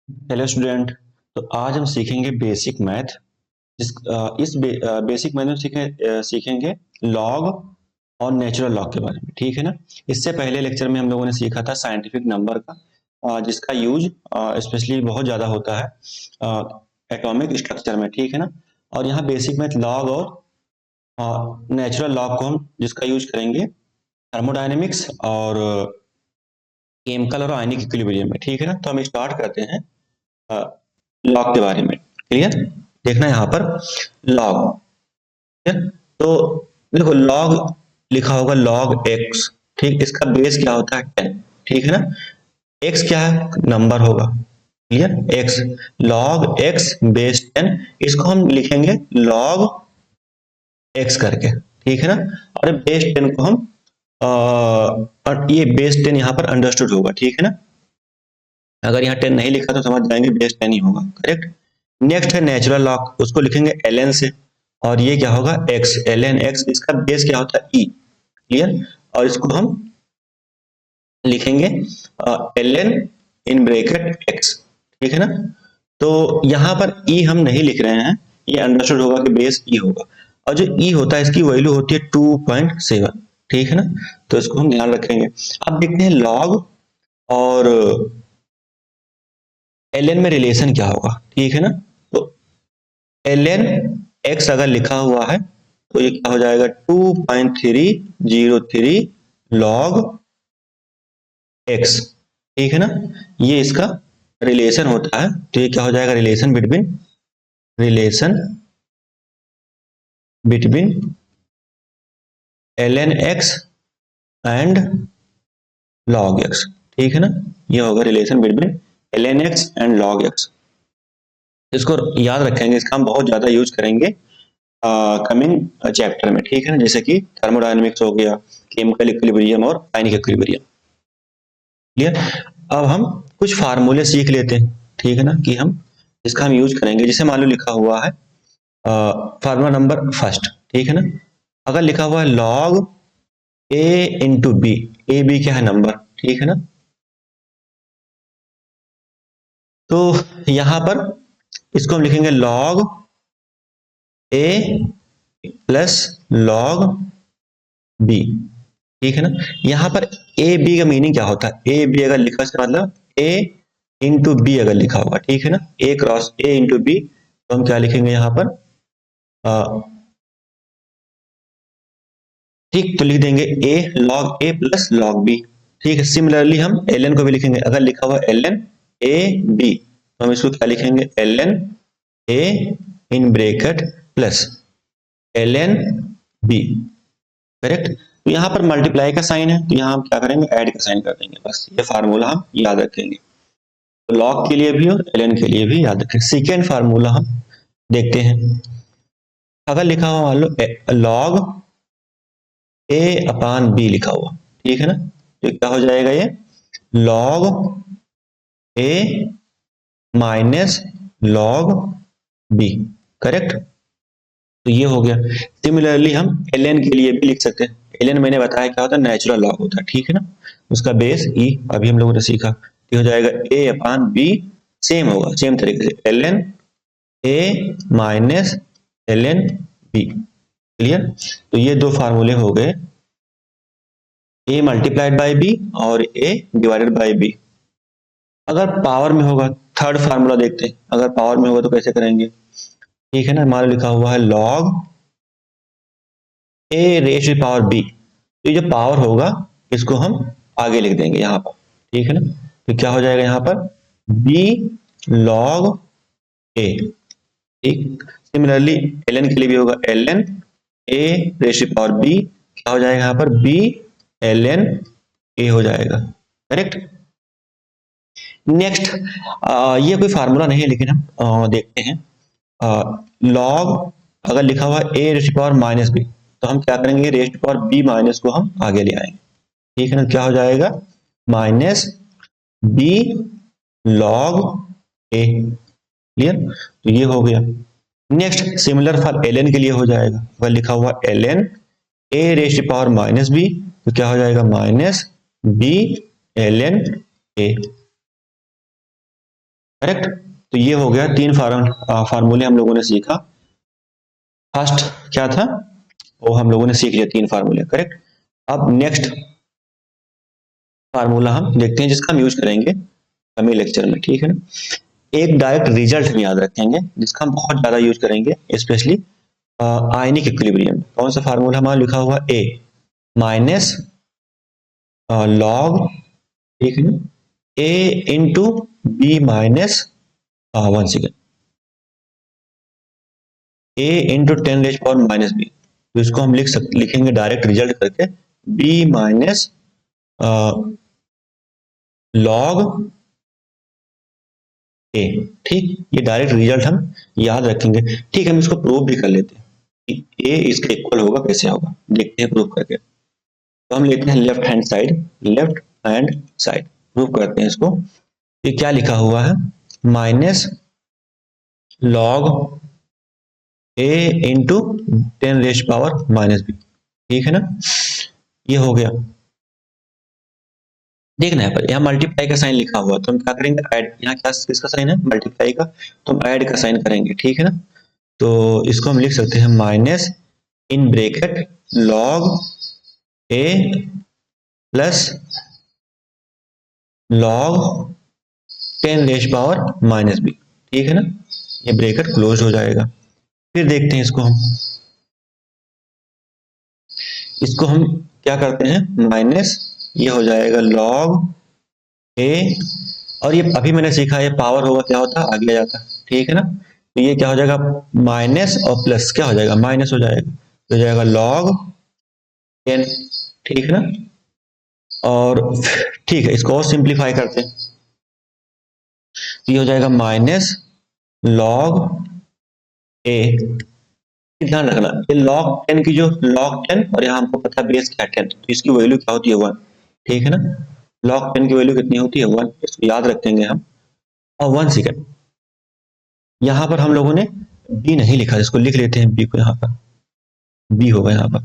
Hello student. तो आज हम सीखेंगे बेसिक मैथ। इस बेसिक मैथ में सीखेंगे लॉग और नेचुरल लॉग के बारे में, ठीक है ना। इससे पहले लेक्चर में हम लोगों ने सीखा था साइंटिफिक नंबर का, जिसका यूज स्पेशली बहुत ज़्यादा होता है एटॉमिक स्ट्रक्चर में, ठीक है ना। और यहाँ बेसिक मैथ लॉग और नेचुरल लॉग को हम जिसका यूज करेंगे थर्मोडायनेमिक्स और केमिकल और आयनिक इक्विलिब्रियम में, ठीक है ना। तो हम स्टार्ट करते हैं लॉग के बारे में। क्लियर? देखना यहाँ पर लॉग, ठीक है। तो देखो लॉग लिखा होगा लॉग एक्स, ठीक। इसका बेस क्या होता है 10, ठीक है ना। एक्स क्या है, नंबर होगा। Clear? X, log x base 10, इसको हम लिखेंगे लॉग एक्स करके, ठीक है ना। और बेस 10 को हम और ये बेस 10 यहाँ पर अंडरस्टूड होगा, ठीक है ना। अगर यहाँ 10 नहीं लिखा तो समझ जाएंगे बेस 10 ही होगा, करेक्ट। नेक्स्ट है नेचुरल लॉग, उसको लिखेंगे ln से, और ये क्या होगा x, ln x, इसका बेस क्या होता है e। क्लियर? और इसको हम लिखेंगे ln इन ब्रैकेट x, ठीक है ना। तो यहाँ पर e हम नहीं लिख रहे हैं, ये अंडरस्टूड होगा कि बेस e होगा, और जो e होता है इसकी वैल्यू होती है 2.7, ठीक है ना। तो इसको हम ध्यान रखेंगे। अब देखते हैं लॉग और ln में रिलेशन क्या होगा, ठीक है ना। तो ln x अगर लिखा हुआ है तो ये क्या हो जाएगा 2.303 log x, ठीक है ना। ये इसका रिलेशन होता है, तो ये क्या हो जाएगा relation between ln x and log x, ठीक है ना। ये होगा relation between ln x and log x। इसको याद रखेंगे, इसका हम बहुत ज्यादा यूज करेंगे कमिंग चैप्टर में, ठीक है ना। जैसे कि थर्मोडायनेमिक्स हो गया, केमिकल इक्विलिब्रियम और आयनिक इक्विलिब्रियम। क्लियर? अब हम कुछ फार्मूले सीख लेते हैं, ठीक है ना, कि हम इसका हम यूज करेंगे। जैसे मान लो लिखा हुआ है फार्मूला नंबर फर्स्ट, ठीक है ना। अगर लिखा हुआ है log A into B, A B क्या है, नंबर, ठीक है ना। तो यहां पर इसको हम लिखेंगे लॉग ए प्लस लॉग बी, ठीक है ना। यहाँ पर ए बी का मीनिंग क्या होता है, ए बी अगर लिखा इसका मतलब ए इंटू बी अगर लिखा होगा, ठीक है ना, ए क्रॉस ए इंटू बी, तो हम क्या लिखेंगे यहाँ पर ठीक, तो लिख देंगे ए लॉग ए प्लस लॉग बी, ठीक है। सिमिलरली हम एल एन को भी लिखेंगे, अगर लिखा हुआ एल एन ए बी तो हम इसको क्या लिखेंगे L N A in bracket plus L N B, correct. तो यहाँ पर मल्टीप्लाई का साइन है, तो यहाँ हम क्या करेंगे ऐड का साइन कर देंगे, बस ये फार्मूला हम याद रखेंगे। तो लॉग के लिए भी और एल के लिए भी याद रखें। सेकेंड फार्मूला हम देखते हैं। अगर लिखा हुआ मान लो लॉग ए अपान बी लिखा हुआ, ठीक है ना, तो क्या हो जाएगा ये log A minus log B, correct. तो ये हो गया। सिमिलरली हम एल एन के लिए भी लिख सकते हैं। एल एन मैंने बताया क्या होता है, नेचुरल लॉग होता है, ठीक है ना। उसका बेस ई अभी हम लोगों ने सीखा, ये हो जाएगा ए अपान बी, सेम होगा, सेम तरीके से L N A minus L N B. Clear? तो ये दो फार्मूले हो गए, ए मल्टीप्लाइड बाय बी और ए डिवाइडेड बाय बी। अगर पावर में होगा, थर्ड फार्मूला देखते हैं, अगर पावर में होगा तो कैसे करेंगे, ठीक है ना। हमारा लिखा हुआ है log A raise to power B, तो ये जो पावर होगा इसको हम आगे लिख देंगे यहाँ पर, ठीक है ना। तो क्या हो जाएगा यहाँ पर बी लॉग ए, ठीक। सिमिलरली एल एन के लिए भी होगा L N A raise to power B, क्या हो जाएगा यहाँ पर बी एल एन ए हो जाएगा, करेक्ट। नेक्स्ट ये कोई फार्मूला नहीं है, लेकिन हम देखते हैं लॉग अगर लिखा हुआ है A raise to power minus B, तो हम क्या करेंगे raise to power B minus को हम आगे ले आएंगे, ठीक है ना। क्या हो जाएगा minus B log A, clear. तो ये हो गया। Next similar for L N के लिए हो जाएगा, अगर लिखा हुआ L N A raise to power minus B, तो क्या हो जाएगा minus B L N A, correct. तो ये हो गया, तीन फार्मूले हम लोगों ने सीखा। फर्स्ट क्या था, वो हम लोगों ने सीख लिया, तीन फार्मूले, करेक्ट। अब नेक्स्ट फार्मूला हम देखते हैं जिसका हम यूज करेंगे हमें लेक्चर में, ठीक है ना। एक डायरेक्ट रिजल्ट हम याद रखेंगे जिसका हम बहुत ज्यादा यूज करेंगे, स्पेशली आयनिक इक्विलिब्रियम। कौन सा फार्मूला हमारा लिखा हुआ, ए माइनस लॉग, ठीक है ना, ए इंटू बी माइनस 1 सेकेंड, ए इंटू 10⁻⁻⁻b। तो इसको हम लिखेंगे डायरेक्ट रिजल्ट करके, बी माइनस लॉग ए। ठीक, ये डायरेक्ट रिजल्ट हम याद रखेंगे। ठीक, हम इसको प्रूव भी कर लेते हैं कि ए इसके इक्वल होगा, कैसे होगा देखते हैं प्रूव करके। तो हम लेते हैं लेफ्ट हैंड साइड प्रूव करते हैं इसको। ये क्या लिखा हुआ है, minus log A into 10⁻⁻⁻b, ठीक है ना। ये हो गया। देखना है, पर यहाँ मल्टीप्लाई का साइन लिखा हुआ, तो हम क्या करेंगे, ऐड। यहाँ क्या किसका साइन है, मल्टीप्लाई का, तो हम ऐड का साइन करेंगे, ठीक है ना। तो इसको हम लिख सकते हैं minus in bracket log A plus log 10⁻⁻⁻b, ठीक है ना। ये ब्रैकेट क्लोज हो जाएगा। फिर देखते हैं इसको हम क्या करते हैं, माइनस, ये हो जाएगा लॉग ए, और ये अभी मैंने सीखा, ये पावर होगा क्या होता है, आगे आ जाता है, ठीक है ना। तो ये क्या हो जाएगा, माइनस और प्लस क्या हो जाएगा, माइनस हो जाएगा, तो हो जाएगा लॉग 10, ठीक है ना। और ठीक है, इसको और सिंप्लीफाई करते हैं, तो ये हो जाएगा माइनस लॉग ए। ध्यान रखना, ये लॉग 10 की, जो लॉग 10, और यहाँ हमको पता है बेस क्या 10, तो इसकी वैल्यू क्या होती है 1, ठीक है ना। लॉग 10 की वैल्यू कितनी होती है 1, इसको याद रखेंगे हम। और 1 सेकेंड, यहाँ पर हम लोगों ने बी नहीं लिखा, इसको लिख लेते हैं बी को, यहाँ पर बी होगा यहाँ पर,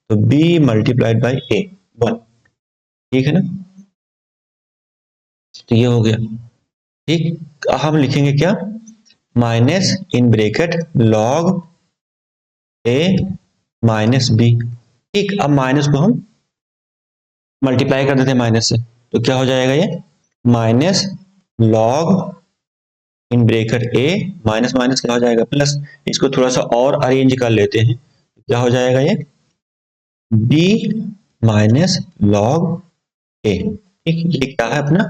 तो बी मल्टीप्लाइड बाई ए 1, ठीक है ना। तो ये हो गया, ठीक। हम लिखेंगे क्या, minus in bracket log A minus B, ठीक। अब माइनस को हम मल्टीप्लाई कर देते हैं माइनस से, तो क्या हो जाएगा, ये minus log in bracket A minus minus क्या हो जाएगा, प्लस। इसको थोड़ा सा और अरेंज कर लेते हैं, क्या हो जाएगा, ये बी माइनस लॉग ए, ठीक। ये क्या है अपना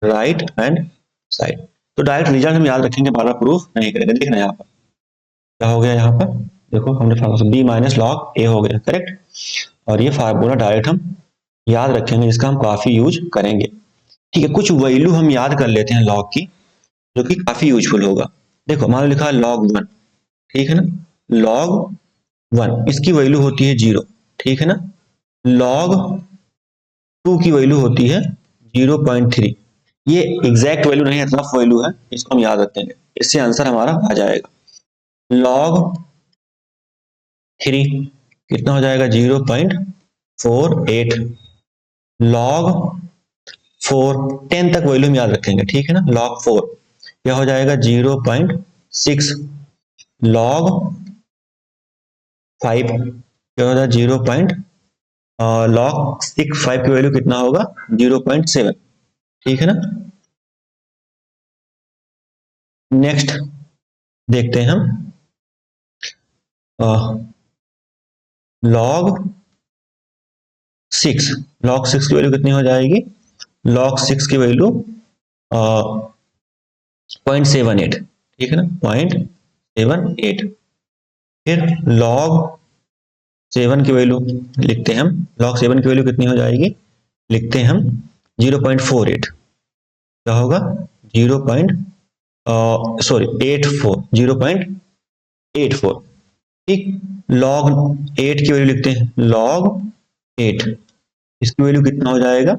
राइट हैंड साइड। तो डायरेक्ट रिजल्ट हम याद रखेंगे, बार बार प्रूफ नहीं करेंगे। देखना यहाँ पर क्या हो गया, यहाँ पर देखो हमने फार्मूला बी माइनस लॉग ए हो गया, करेक्ट। और ये फार्मूला डायरेक्ट हम याद रखेंगे, इसका हम काफी यूज करेंगे, ठीक है। कुछ वैल्यू हम याद कर लेते हैं लॉग की, जो कि काफी यूजफुल होगा। देखो मान लो लिखा है log 1, ठीक है ना, log 1 इसकी वैल्यू होती है 0, ठीक है ना। log 2 की वैल्यू होती है 0.3। ये एग्जैक्ट वैल्यू नहीं है, रफ वैल्यू है, इसको हम याद रखेंगे, इससे आंसर हमारा आ जाएगा। log 3 कितना हो जाएगा, 0.48। log 4 10 तक वैल्यू हम याद रखेंगे, ठीक है ना। log 4 क्या हो जाएगा, 0.6। log 5 क्या होता है, 0. log 6 5 की वैल्यू कितना होगा, 0.7, ठीक है ना। नेक्स्ट देखते हैं हम log 6। log 6 की वैल्यू कितनी हो जाएगी, log 6 की वैल्यू 0.78, ठीक है ना, 0.78। फिर log 7 की वैल्यू लिखते हैं हम, log 7 की वैल्यू कितनी हो जाएगी, लिखते हैं हम 0.48, क्या होगा 0.84, 0.84, ठीक। log 8 की वैल्यू लिखते हैं, log 8 इसकी वैल्यू कितना हो जाएगा,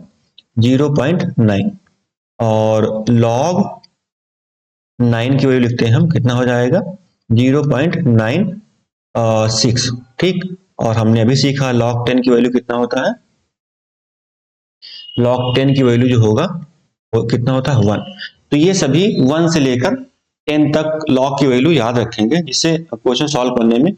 0.9। और log 9 की वैल्यू लिखते हैं हम, कितना हो जाएगा 0.96, ठीक। और हमने अभी सीखा log 10 की वैल्यू कितना होता है, log 10 की वैल्यू जो होगा वो कितना होता है 1। तो ये सभी 1 से लेकर 10 तक लॉग की वैल्यू याद रखेंगे, जिससे क्वेश्चन सॉल्व करने में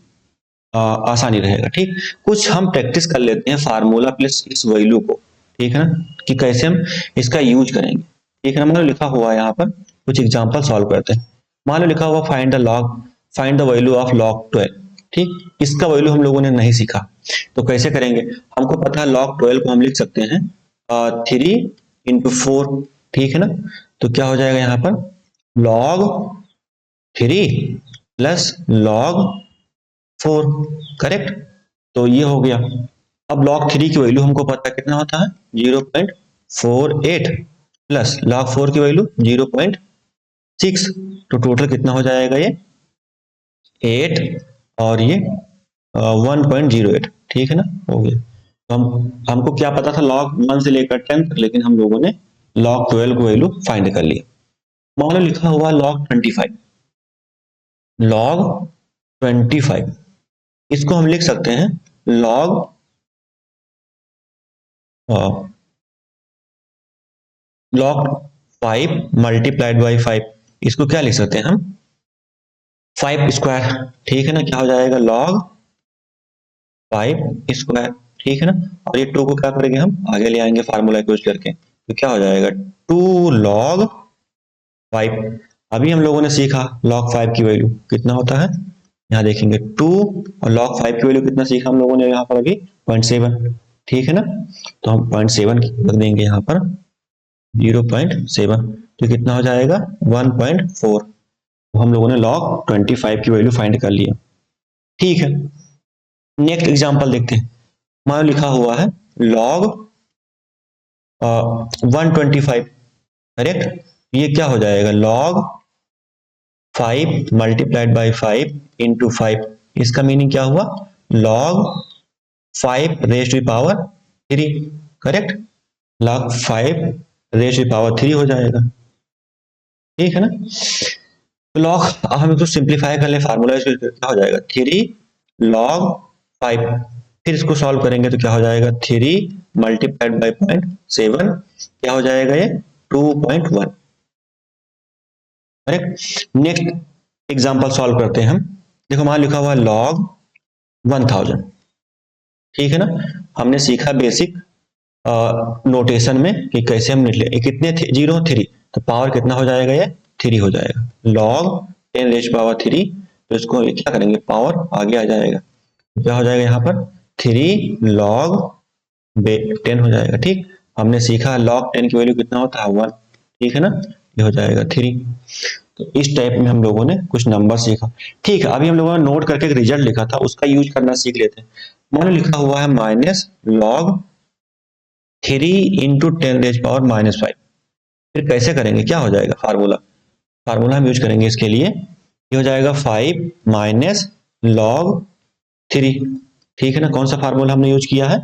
आसानी रहेगा। ठीक, कुछ हम प्रैक्टिस कर लेते हैं फार्मूला प्लस इस वैल्यू को, ठीक है ना, कि कैसे हम इसका यूज करेंगे। ठीक है ना, मान लो लिखा हुआ है यहाँ पर, कुछ एग्जांपल सॉल्व करते हैं। मान लो लिखा हुआ find the value of log 12। ठीक, इसका वैल्यू हम लोगों ने नहीं सीखा, तो कैसे करेंगे। हमको पता है लॉग 12 को हम लिख सकते हैं 3 × 4। ठीक है ना, तो क्या हो जाएगा यहाँ पर log 3 प्लस log 4, करेक्ट। तो ये हो गया। अब log 3 की वैल्यू हमको पता है कितना होता है 0.48 प्लस log 4 की वैल्यू 0.6, तो टोटल कितना हो जाएगा ये 8 और ये 1.08। ठीक है ना, हो गया। तो हमको क्या पता था log 1 से लेकर 10 तक, लेकिन हम लोगों ने log 12 को वैल्यू फाइंड कर लिया। मान लो लिखा हुआ log 25, log 25 इसको हम लिख सकते हैं log log 5 मल्टीप्लाइड बाई 5, इसको क्या लिख सकते हैं हम 5 स्क्वायर। ठीक है ना, क्या हो जाएगा log 5 स्क्वायर। ठीक है ना, और ये 2 को क्या करेंगे हम आगे ले आएंगे फार्मूला यूज करके, तो क्या हो जाएगा 2 log 5। अभी हम लोगों ने सीखा log 5 की वैल्यू कितना होता है, यहाँ देखेंगे 2, और log 5 की वैल्यू कितना सीखा हम लोगों ने यहाँ पर अभी 0.7। ठीक है ना, तो हम 0.7 रख देंगे यहाँ पर 0.7, तो कितना हो जाएगा 1.4। तो हम लोगों ने log 25 की वैल्यू फाइंड कर लिया। ठीक है, नेक्स्ट एग्जांपल देखते हैं। मान लिखा हुआ है log 125, करेक्ट। ये क्या हो जाएगा log 5 मल्टीप्लाइड बाई 5 इंटू 5, इसका मीनिंग क्या हुआ log 5 raise to power 3, correct. log 5 raise to power 3 हो जाएगा। ठीक है ना, तो log हम इसको सिंप्लीफाई कर ले, फार्मूला क्या हो जाएगा 3 log 5, फिर इसको सॉल्व करेंगे तो क्या हो जाएगा 3 मल्टीप्लाइड बाई 0.7, क्या हो जाएगा ये 2.1, करेक्ट। नेक्स्ट एग्जांपल सॉल्व करते हैं हम। देखो वहां लिखा हुआ है log 1000। ठीक है ना, हमने सीखा बेसिक नोटेशन में कि कैसे हम निकले, कितने जीरो 3, तो पावर कितना हो जाएगा ये 3 हो जाएगा log 10 रेज़ पावर 3, तो इसको क्या करेंगे पावर आगे आ जाएगा, क्या हो जाएगा यहाँ पर 3 log 10 हो जाएगा। ठीक, हमने सीखा log 10 की वैल्यू कितना होता है 1। ठीक है ना, ये हो जाएगा 3। तो इस टाइप में हम लोगों ने कुछ नंबर सीखा। ठीक है, अभी हम लोगों ने नोट करके एक रिजल्ट लिखा था, उसका यूज करना सीख लेते हैं। मान लो लिखा हुआ है minus log 3 into 10 rays power -5, फिर कैसे करेंगे, क्या हो जाएगा फार्मूला हम यूज करेंगे इसके लिए, ये हो जाएगा 5 माइनस log 3। ठीक है ना, कौन सा फार्मूला हमने यूज किया है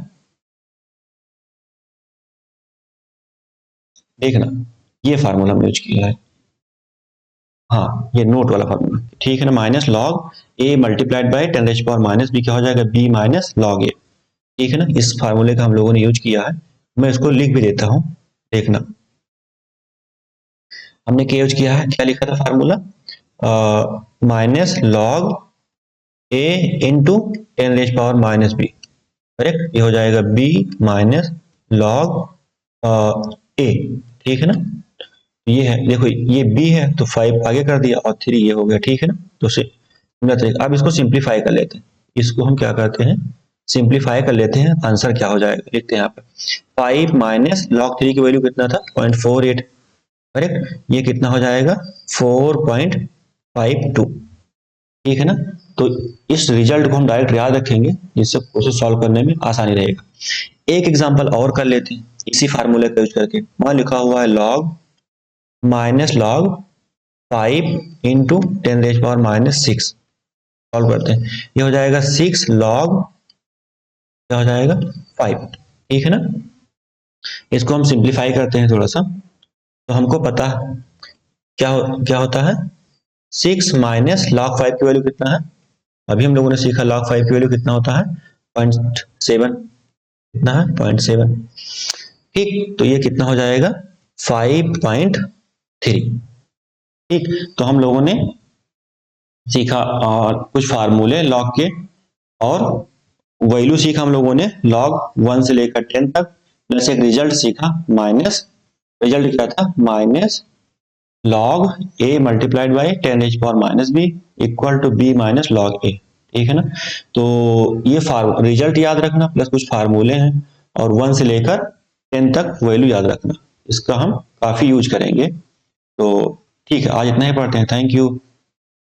देखना, ये फार्मूला हमने यूज किया है, हाँ ये नोट वाला फार्मूला। ठीक है ना, minus log a multiplied by 10 rays power -b, क्या हो जाएगा b माइनस log a। ठीक है ना, इस फार्मूले का हम लोगों ने यूज किया है, मैं इसको लिख भी देता हूं, देखना हमने क्या यूज किया है, क्या लिखा था formula minus log a into 10 rays power -b, correct. ये हो जाएगा b माइनस log a। ठीक है ना, ये है देखो ये b है तो 5 आगे कर दिया और 3 ये हो गया। ठीक है ना, तो अब इसको सिंप्लीफाई कर लेते हैं, इसको हम क्या करते हैं सिंप्लीफाई कर लेते हैं, आंसर क्या हो जाएगा लिखते हैं यहाँ पे 5 माइनस log 3 की वैल्यू कितना था 0.48, करेक्ट। ये कितना हो जाएगा 4.52। ठीक है ना, तो इस रिजल्ट को हम डायरेक्ट याद रखेंगे, जिससे क्वेश्चन सॉल्व करने में आसानी रहेगा। एक एग्जांपल और कर लेते हैं इसी फार्मूले का यूज करके। वहां लिखा हुआ है log minus log 5 into 10 rays power -6, solve करते हैं, ये हो जाएगा 6 log क्या हो जाएगा 5। ठीक है ना, इसको हम सिंप्लीफाई करते हैं थोड़ा सा, तो हमको पता क्या होता है 6 माइनस log 5 की वैल्यू कितना है, अभी हम लोगों ने सीखा log 5 की वैल्यू कितना होता है 0.7, कितना है 0.7। ठीक, तो ये कितना हो जाएगा 5.7 3। ठीक, तो हम लोगों ने सीखा कुछ फार्मूले लॉग के, और वैल्यू सीखा हम लोगों ने लॉग 1 से लेकर 10 तक, प्लस एक रिजल्ट सीखा माइनस, रिजल्ट क्या था, minus log a multiplied by 10⁻⁻b equal to b minus log a। ठीक है ना। तो ये रिजल्ट याद रखना प्लस कुछ फार्मूले हैं, और 1 से लेकर 10 तक वैल्यू याद रखना, इसका हम काफी यूज करेंगे। तो ठीक है, आज इतना ही पढ़ते हैं। Thank you.